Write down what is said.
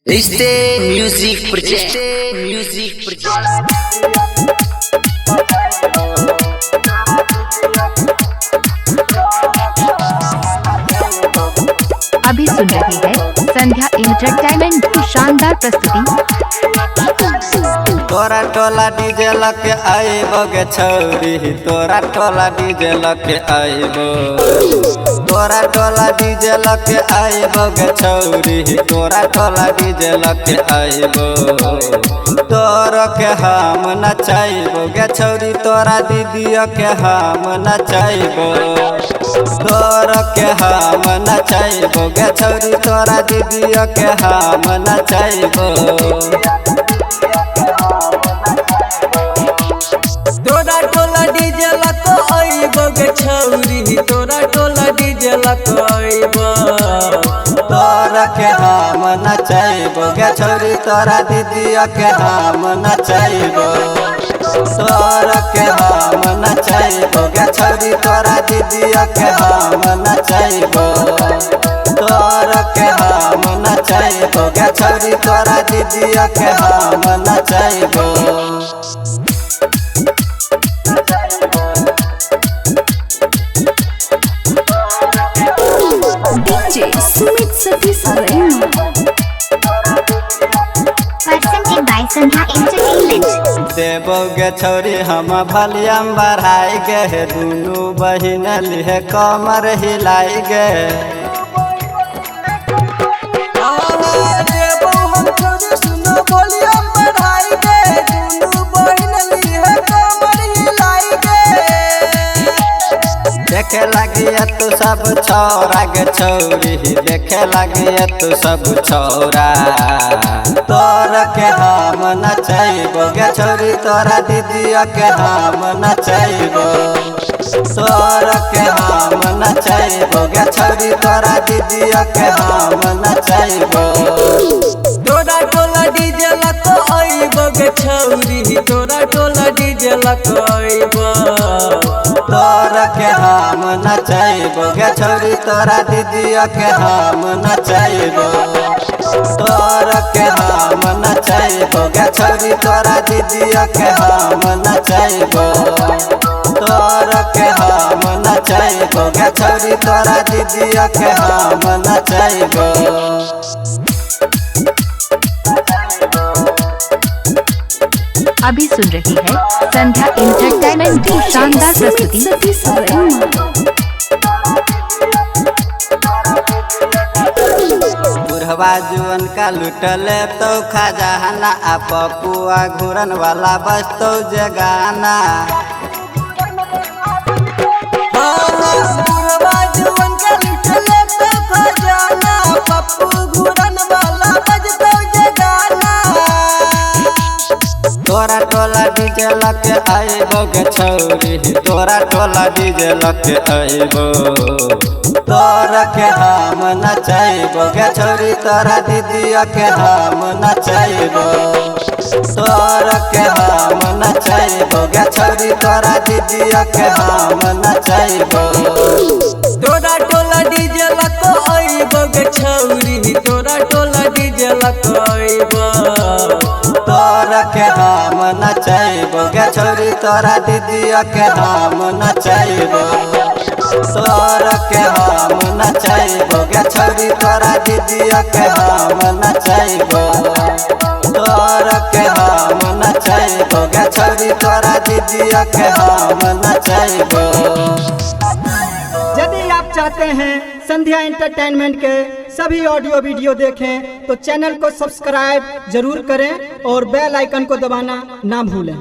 रिश्ते music project अभी सुन रहे हैं संध्या एंटरटेनमेंट की शानदार प्रस्तुति। तोरा टोला डीजे लके आइबो गे छौरी, तोरा टोला डीजे लके आइबो। तोरा टोला डीजे लके आइबो गे छौरी, तोरा टोला डीजे लके आइबो। तोर के हम नचाइबो गे छौरी, तोरा दीदिया के हम नचाइबो। तोर के हम नचाइबो गे छौरी, तोरा दीदिया के हम नचाइबो। तोरा टोला डीजे लको आइबो गे छौरी, तोरा टोला डीजे लको आइबो। तोरा के हम नचाइबो गे छौरी, तोरा दीदिया के हम नचाइबो। तोरा के हम नचाइबो गे छौरी, तोरा दीदिया के हम नचाइबो। तोरा के हम नचाइबो गे छौरी, तोरा दीदिया के हम नचाइबो। डीजे सुमित सतीश रैना presented by संध्या एंटरटेनमेंट। देबो गे छौरी हम वॉल्यूम बढ़ाई गे, दुनू बहिन लिहे कमर हिलाई गे। देबो हम छौरी सुनो वॉल्यूम बढ़ाई गे, दुनू बहिन लिए कमर हिलाई गे। देखे लगी तू सब छौरा गे छौरी, देखे लगी तू सब छौरा। तोर के हम नचाइबो गे छौरी, तोरा दीदिया के हम नचाइबो। तोर के हम नचाइबो गे छौरी, तोरा दीदिया के हम नचाइबो। तोरा टोला डीजे लको आइबो गे छौरी, तोरा टोला डीजे लको आइबो। तोरा के हम नचाइबो गे छौरी, तोरा दीदिया के हम नचाइबो। तोरा के हम नचाइबो गे छौरी, तोरा दीदिया के हम नचाइबो। तोरा के हम नचाइबो गे छौरी, तोरा दीदिया के हम नचाइबो। अभी सुन रही है संध्या एंटरटेनमेंट की शानदार प्रस्तुति। बुढ़वा जुअन का लुटले तो खजाना, आ पपुआ घूरन वाला बजतो जे गाना। बुढ़वा जुअन के लुटले तो खजाना, पप्पू घूरन वाला बजतो जे गाना। तोरा टोला डीजे लके आइबो गे छौरी, तोरा टोला डीजे लके आइबो। तोरा के हम नचाइबो गे छौरी, तोरा दीदिया के हम नचाइबो। तोरा के हम नचाइबो गे छौरी, तोरा दीदिया के हम नचाइबो। तोरा टोला डीजे लको आइबो गे छौरी, तोरा टोला डीजे लको आइबो। तोरा के हम नचाइबो गे छौरी, तोरा दीदिया के हम नचाइबो। तोरा के हम नचाइबो गे छौरी, तोरा दीदिया के हम नचाइबो। तोरा के हम नचाइबो गे छौरी, तोरा दीदिया के हम नचाइबो। यदि आप चाहते हैं संध्या एंटरटेनमेंट के सभी ऑडियो वीडियो देखें तो चैनल को सब्सक्राइब जरूर करें और बेल आइकन को दबाना ना भूलें।